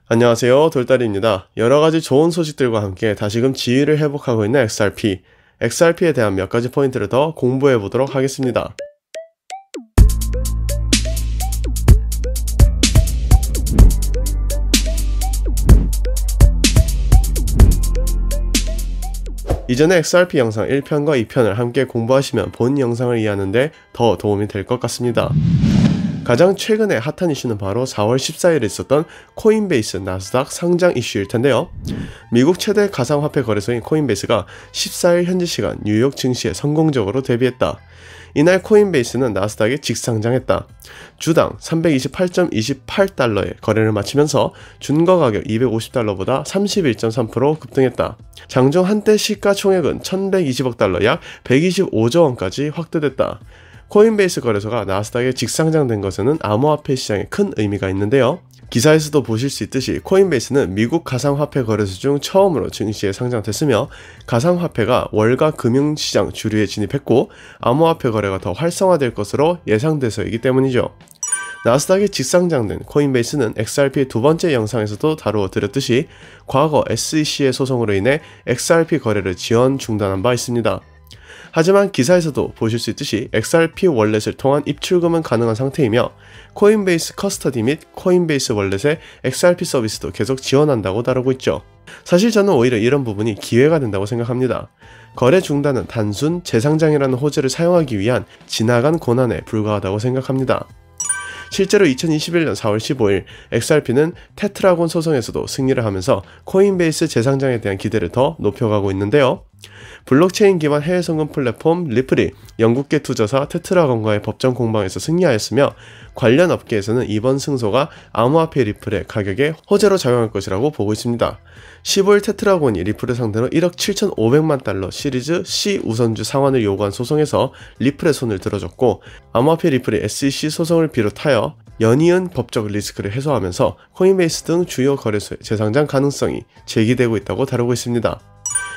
안녕하세요, 돌다리입니다. 여러가지 좋은 소식들과 함께 다시금 지위를 회복하고 있는 XRP에 대한 몇 가지 포인트를 더 공부해 보도록 하겠습니다. 이전에 XRP 영상 1편과 2편을 함께 공부하시면 본 영상을 이해하는데 더 도움이 될 것 같습니다. 가장 최근에 핫한 이슈는 바로 4월 14일에 있었던 코인베이스 나스닥 상장 이슈일 텐데요. 미국 최대 가상화폐 거래소인 코인베이스가 14일 현지 시간 뉴욕 증시에 성공적으로 데뷔했다. 이날 코인베이스는 나스닥에 직상장했다. 주당 328.28달러의 거래를 마치면서 준거 가격 250달러보다 31.3% 급등했다. 장중 한때 시가총액은 1120억 달러 약 125조 원까지 확대됐다. 코인베이스 거래소가 나스닥에 직상장된 것에는 암호화폐 시장에 큰 의미가 있는데요. 기사에서도 보실 수 있듯이 코인베이스는 미국 가상화폐 거래소 중 처음으로 증시에 상장됐으며 가상화폐가 월가 금융시장 주류에 진입했고 암호화폐 거래가 더 활성화될 것으로 예상돼서이기 때문이죠. 나스닥에 직상장된 코인베이스는 XRP의 두 번째 영상에서도 다루어 드렸듯이 과거 SEC의 소송으로 인해 XRP 거래를 지연 중단한 바 있습니다. 하지만 기사에서도 보실 수 있듯이 XRP 월렛을 통한 입출금은 가능한 상태이며 코인베이스 커스터디 및 코인베이스 월렛의 XRP 서비스도 계속 지원한다고 다루고 있죠. 사실 저는 오히려 이런 부분이 기회가 된다고 생각합니다. 거래 중단은 단순 재상장이라는 호재를 사용하기 위한 지나간 고난에 불과하다고 생각합니다. 실제로 2021년 4월 15일 XRP는 테트라곤 소송에서도 승리를 하면서 코인베이스 재상장에 대한 기대를 더 높여가고 있는데요. 블록체인 기반 해외 송금 플랫폼 리플이 영국계 투자사 테트라곤과의 법정 공방에서 승리하였으며 관련 업계에서는 이번 승소가 암호화폐 리플의 가격에 호재로 작용할 것이라고 보고 있습니다. 15일 테트라곤이 리플을 상대로 1억 7,500만 달러 시리즈 C 우선주 상환을 요구한 소송에서 리플의 손을 들어줬고 암호화폐 리플이 SEC 소송을 비롯하여 연이은 법적 리스크를 해소하면서 코인베이스 등 주요 거래소의 재상장 가능성이 제기되고 있다고 다루고 있습니다.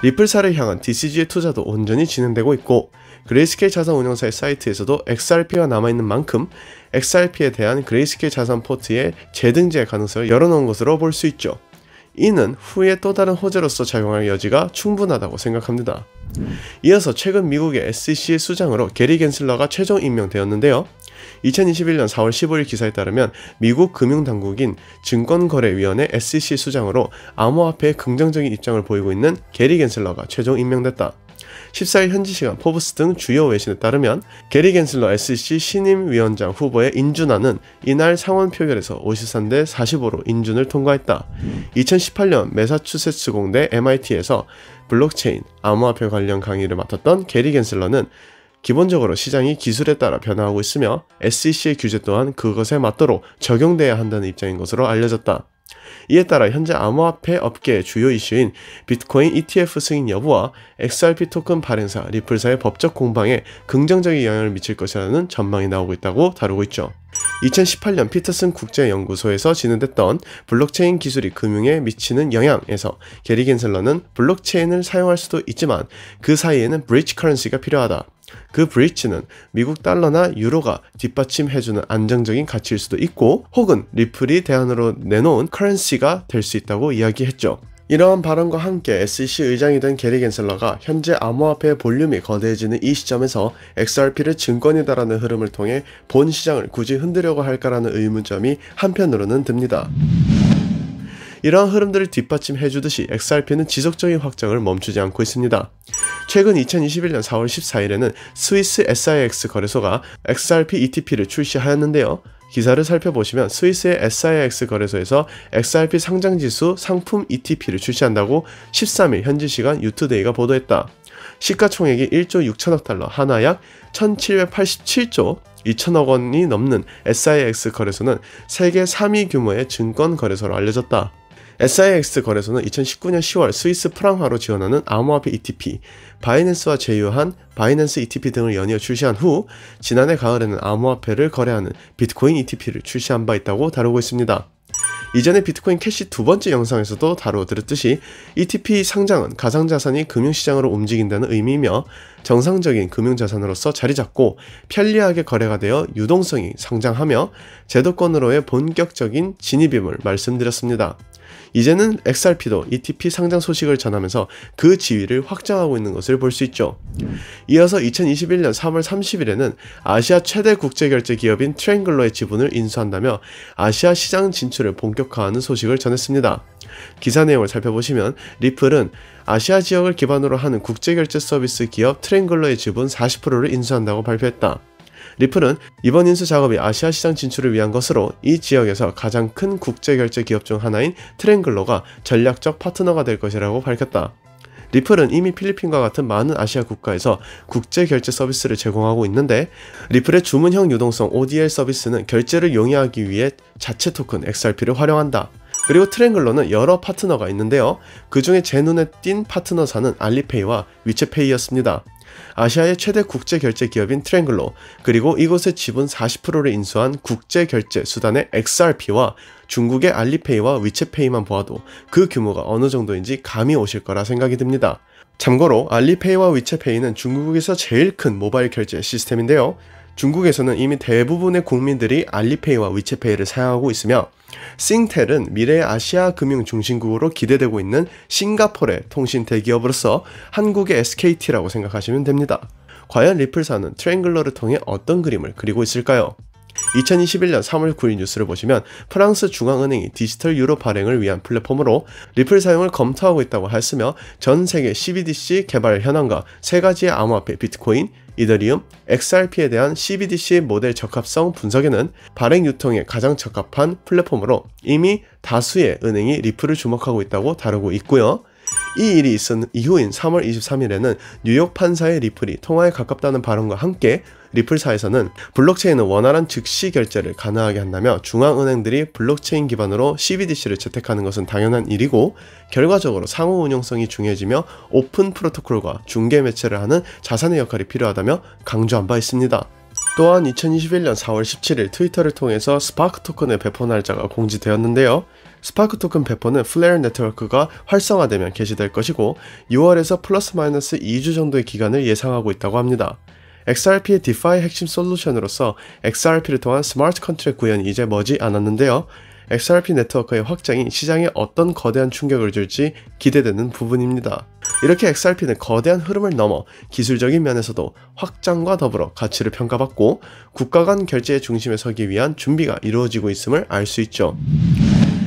리플사를 향한 DCG의 투자도 온전히 진행되고 있고 그레이스케일 자산 운용사의 사이트에서도 XRP가 남아있는 만큼 XRP에 대한 그레이스케일 자산 포트의 재등재의 가능성을 열어놓은 것으로 볼 수 있죠. 이는 후에 또 다른 호재로서 작용할 여지가 충분하다고 생각합니다. 이어서 최근 미국의 SEC 수장으로 게리 겐슬러가 최종 임명되었는데요. 2021년 4월 15일 기사에 따르면 미국 금융당국인 증권거래위원회 SEC 수장으로 암호화폐에 긍정적인 입장을 보이고 있는 게리 겐슬러가 최종 임명됐다. 14일 현지 시간 포브스 등 주요 외신에 따르면 게리 겐슬러 SEC 신임위원장 후보의 인준안은 이날 상원 표결에서 53대 45로 인준을 통과했다. 2018년 매사추세츠 공대 MIT에서 블록체인, 암호화폐 관련 강의를 맡았던 게리 겐슬러는 기본적으로 시장이 기술에 따라 변화하고 있으며 SEC의 규제 또한 그것에 맞도록 적용돼야 한다는 입장인 것으로 알려졌다. 이에 따라 현재 암호화폐 업계의 주요 이슈인 비트코인 ETF 승인 여부와 XRP 토큰 발행사 리플사의 법적 공방에 긍정적인 영향을 미칠 것이라는 전망이 나오고 있다고 다루고 있죠. 2018년 피터슨 국제연구소에서 진행됐던 블록체인 기술이 금융에 미치는 영향에서 게리 겐슬러는 블록체인을 사용할 수도 있지만 그 사이에는 브리지 커런시가 필요하다. 그 브리지는 미국 달러나 유로가 뒷받침해주는 안정적인 가치일 수도 있고 혹은 리플이 대안으로 내놓은 커런시가 될 수 있다고 이야기했죠. 이러한 발언과 함께 SEC 의장이 된 게리 겐슬러가 현재 암호화폐의 볼륨이 거대해지는 이 시점에서 XRP를 증권이다라는 흐름을 통해 본 시장을 굳이 흔들려고 할까라는 의문점이 한편으로는 듭니다. 이러한 흐름들을 뒷받침해주듯이 XRP는 지속적인 확장을 멈추지 않고 있습니다. 최근 2021년 4월 14일에는 스위스 SIX 거래소가 XRP ETP를 출시하였는데요. 기사를 살펴보시면 스위스의 SIX 거래소에서 XRP 상장지수 상품 ETP를 출시한다고 13일 현지 시간 유투데이가 보도했다. 시가총액이 1조 6천억 달러, 하나 약 1787조 2천억 원이 넘는 SIX 거래소는 세계 3위 규모의 증권 거래소로 알려졌다. SIX 거래소는 2019년 10월 스위스 프랑화로 지원하는 암호화폐 ETP, 바이낸스와 제휴한 바이낸스 ETP 등을 연이어 출시한 후 지난해 가을에는 암호화폐를 거래하는 비트코인 ETP를 출시한 바 있다고 다루고 있습니다. 이전에 비트코인 캐시 두 번째 영상에서도 다루어드렸듯이 ETP 상장은 가상자산이 금융시장으로 움직인다는 의미이며 정상적인 금융자산으로서 자리잡고 편리하게 거래가 되어 유동성이 상장하며 제도권으로의 본격적인 진입임을 말씀드렸습니다. 이제는 XRP도 ETP 상장 소식을 전하면서 그 지위를 확장하고 있는 것을 볼 수 있죠. 이어서 2021년 3월 30일에는 아시아 최대 국제결제 기업인 트랭글러의 지분을 인수한다며 아시아 시장 진출을 본격화하는 소식을 전했습니다. 기사 내용을 살펴보시면 리플은 아시아 지역을 기반으로 하는 국제결제 서비스 기업 트랭글러의 지분 40%를 인수한다고 발표했다. 리플은 이번 인수 작업이 아시아 시장 진출을 위한 것으로 이 지역에서 가장 큰 국제결제 기업 중 하나인 트랭글러가 전략적 파트너가 될 것이라고 밝혔다. 리플은 이미 필리핀과 같은 많은 아시아 국가에서 국제결제 서비스를 제공하고 있는데 리플의 주문형 유동성 ODL 서비스는 결제를 용이하기 위해 자체 토큰 XRP를 활용한다. 그리고 트랭글러는 여러 파트너가 있는데요. 그 중에 제 눈에 띈 파트너사는 알리페이와 위챗페이였습니다. 아시아의 최대 국제결제 기업인 트랭글러, 그리고 이곳의 지분 40%를 인수한 국제결제 수단의 XRP와 중국의 알리페이와 위챗페이만 보아도 그 규모가 어느 정도인지 감이 오실 거라 생각이 듭니다. 참고로 알리페이와 위챗페이는 중국에서 제일 큰 모바일 결제 시스템인데요. 중국에서는 이미 대부분의 국민들이 알리페이와 위챗페이를 사용하고 있으며 싱텔은 미래의 아시아 금융 중심국으로 기대되고 있는 싱가포르의 통신 대기업으로서 한국의 SKT라고 생각하시면 됩니다. 과연 리플사는 트랭글러를 통해 어떤 그림을 그리고 있을까요? 2021년 3월 9일 뉴스를 보시면 프랑스 중앙은행이 디지털 유로 발행을 위한 플랫폼으로 리플 사용을 검토하고 있다고 했으며 전 세계 CBDC 개발 현황과 세 가지의 암호화폐 비트코인, 이더리움, XRP에 대한 CBDC 모델 적합성 분석에는 발행 유통에 가장 적합한 플랫폼으로 이미 다수의 은행이 리플을 주목하고 있다고 다루고 있고요. 이 일이 있은 이후인 3월 23일에는 뉴욕 판사의 리플이 통화에 가깝다는 발언과 함께 리플사에서는 블록체인은 원활한 즉시 결제를 가능하게 한다며 중앙은행들이 블록체인 기반으로 CBDC를 채택하는 것은 당연한 일이고 결과적으로 상호 운용성이 중요해지며 오픈 프로토콜과 중개 매체를 하는 자산의 역할이 필요하다며 강조한 바 있습니다. 또한 2021년 4월 17일 트위터를 통해서 스파크 토큰의 배포 날짜가 공지되었는데요. 스파크 토큰 배포는 플레어 네트워크가 활성화되면 개시될 것이고 6월에서 플러스 마이너스 2주 정도의 기간을 예상하고 있다고 합니다. XRP의 디파이 핵심 솔루션으로서 XRP를 통한 스마트 컨트랙 구현이 이제 머지 않았는데요. XRP 네트워크의 확장이 시장에 어떤 거대한 충격을 줄지 기대되는 부분입니다. 이렇게 XRP는 거대한 흐름을 넘어 기술적인 면에서도 확장과 더불어 가치를 평가받고 국가 간 결제의 중심에 서기 위한 준비가 이루어지고 있음을 알 수 있죠.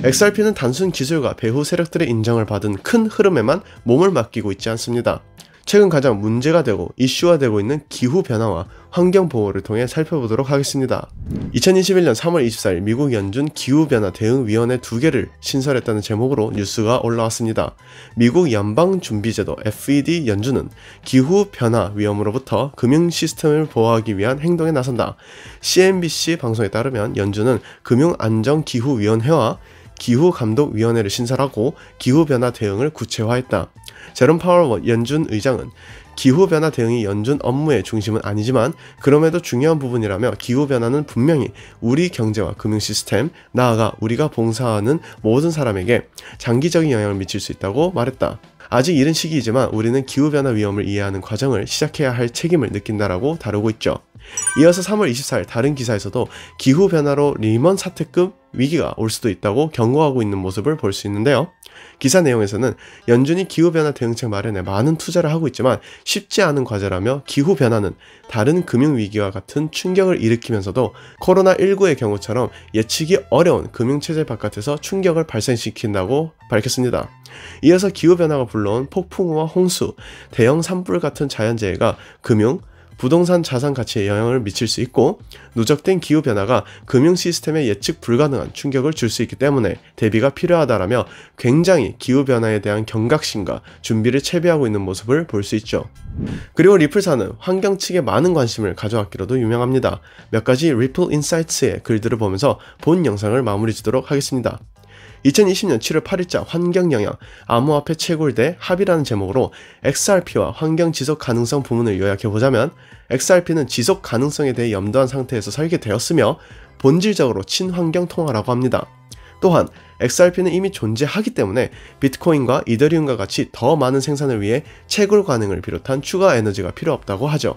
XRP는 단순 기술과 배후 세력들의 인정을 받은 큰 흐름에만 몸을 맡기고 있지 않습니다. 최근 가장 문제가 되고 이슈화되고 있는 기후변화와 환경보호를 통해 살펴보도록 하겠습니다. 2021년 3월 24일 미국 연준 기후변화 대응위원회 2개를 신설했다는 제목으로 뉴스가 올라왔습니다. 미국 연방준비제도 FED 연준은 기후변화 위험으로부터 금융 시스템을 보호하기 위한 행동에 나선다. CNBC 방송에 따르면 연준은 금융안전기후위원회와 기후감독위원회를 신설하고 기후변화 대응을 구체화했다. 제롬 파월 연준 의장은 기후변화 대응이 연준 업무의 중심은 아니지만 그럼에도 중요한 부분이라며 기후변화는 분명히 우리 경제와 금융시스템, 나아가 우리가 봉사하는 모든 사람에게 장기적인 영향을 미칠 수 있다고 말했다. 아직 이른 시기이지만 우리는 기후변화 위험을 이해하는 과정을 시작해야 할 책임을 느낀다라고 다루고 있죠. 이어서 3월 24일 다른 기사에서도 기후변화로 리먼 사태급 위기가 올 수도 있다고 경고하고 있는 모습을 볼 수 있는데요. 기사 내용에서는 연준이 기후변화 대응책 마련에 많은 투자를 하고 있지만 쉽지 않은 과제라며 기후변화는 다른 금융위기와 같은 충격을 일으키면서도 코로나19의 경우처럼 예측이 어려운 금융체제 바깥에서 충격을 발생시킨다고 밝혔습니다. 이어서 기후변화가 불러온 폭풍우와 홍수, 대형 산불 같은 자연재해가 금융, 부동산 자산 가치에 영향을 미칠 수 있고 누적된 기후변화가 금융 시스템에 예측 불가능한 충격을 줄 수 있기 때문에 대비가 필요하다라며 굉장히 기후변화에 대한 경각심과 준비를 채비하고 있는 모습을 볼 수 있죠. 그리고 리플사는 환경 측에 많은 관심을 가져왔기로도 유명합니다. 몇 가지 리플 인사이트의 글들을 보면서 본 영상을 마무리 짓도록 하겠습니다. 2020년 7월 8일자 환경영향 암호화폐 채굴대 합의라는 제목으로 XRP와 환경 지속 가능성 부문을 요약해보자면 XRP는 지속 가능성에 대해 염두한 상태에서 설계되었으며 본질적으로 친환경 통화라고 합니다. 또한 XRP는 이미 존재하기 때문에 비트코인과 이더리움과 같이 더 많은 생산을 위해 채굴 관행을 비롯한 추가 에너지가 필요 없다고 하죠.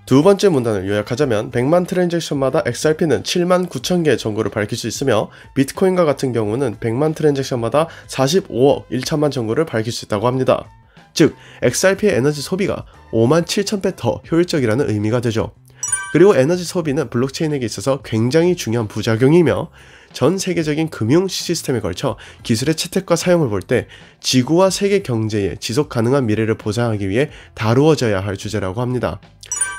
두 번째 문단을 요약하자면 100만 트랜잭션마다 XRP는 7만 9천 개의 정보를 밝힐 수 있으며 비트코인과 같은 경우는 100만 트랜잭션마다 45억 1천만 정보를 밝힐 수 있다고 합니다. 즉 XRP의 에너지 소비가 5만 7천 배 더 효율적이라는 의미가 되죠. 그리고 에너지 소비는 블록체인에게 있어서 굉장히 중요한 부작용이며 전 세계적인 금융 시스템에 걸쳐 기술의 채택과 사용을 볼 때 지구와 세계 경제의 지속 가능한 미래를 보장하기 위해 다루어져야 할 주제라고 합니다.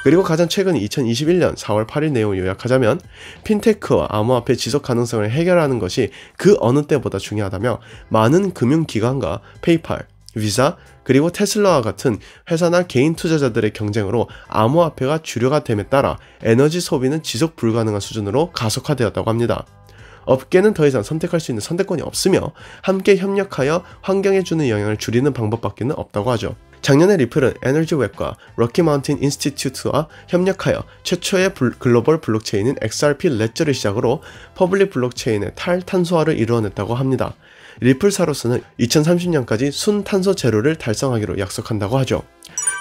그리고 가장 최근 2021년 4월 8일 내용을 요약하자면 핀테크와 암호화폐 지속 가능성을 해결하는 것이 그 어느 때보다 중요하다며 많은 금융기관과 페이팔, 비자, 그리고 테슬라와 같은 회사나 개인 투자자들의 경쟁으로 암호화폐가 주류가 됨에 따라 에너지 소비는 지속 불가능한 수준으로 가속화되었다고 합니다. 업계는 더 이상 선택할 수 있는 선택권이 없으며 함께 협력하여 환경에 주는 영향을 줄이는 방법밖에는 없다고 하죠. 작년에 리플은 에너지웹과 럭키 마운틴 인스티튜트와 협력하여 최초의 글로벌 블록체인인 XRP 레저를 시작으로 퍼블릭 블록체인의 탈탄소화를 이루어냈다고 합니다. 리플사로서는 2030년까지 순탄소 제로를 달성하기로 약속한다고 하죠.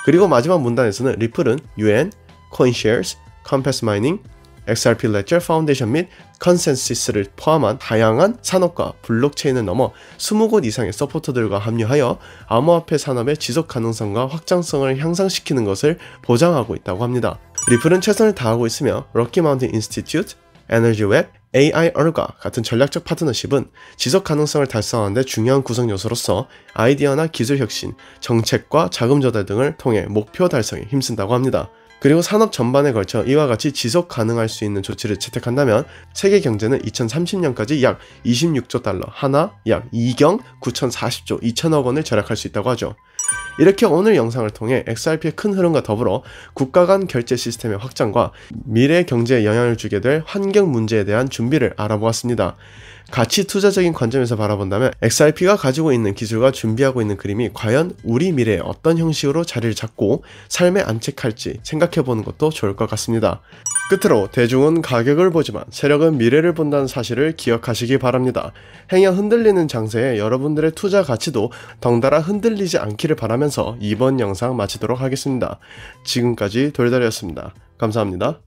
그리고 마지막 문단에서는 리플은 UN, 코인쉐어스, 컴패스 마이닝, XRP 레저 파운데이션 및 컨센시스를 포함한 다양한 산업과 블록체인을 넘어 20곳 이상의 서포터들과 합류하여 암호화폐 산업의 지속 가능성과 확장성을 향상시키는 것을 보장하고 있다고 합니다. 리플은 최선을 다하고 있으며 럭키 마운틴 인스티튜트, 에너지웹, AIR과 같은 전략적 파트너십은 지속 가능성을 달성하는 데 중요한 구성 요소로서 아이디어나 기술 혁신, 정책과 자금 조달 등을 통해 목표 달성에 힘쓴다고 합니다. 그리고 산업 전반에 걸쳐 이와 같이 지속 가능할 수 있는 조치를 채택한다면 세계 경제는 2030년까지 약 26조 달러, 하나 약 2경 9,040조 2천억 원을 절약할 수 있다고 하죠. 이렇게 오늘 영상을 통해 XRP의 큰 흐름과 더불어 국가 간 결제 시스템의 확장과 미래 경제에 영향을 주게 될 환경 문제에 대한 준비를 알아보았습니다. 가치 투자적인 관점에서 바라본다면 XRP가 가지고 있는 기술과 준비하고 있는 그림이 과연 우리 미래에 어떤 형식으로 자리를 잡고 삶에 안착할지 생각해보는 것도 좋을 것 같습니다. 끝으로 대중은 가격을 보지만 세력은 미래를 본다는 사실을 기억하시기 바랍니다. 행여 흔들리는 장세에 여러분들의 투자 가치도 덩달아 흔들리지 않기를 바라면서 이번 영상 마치도록 하겠습니다. 지금까지 돌다리였습니다. 감사합니다.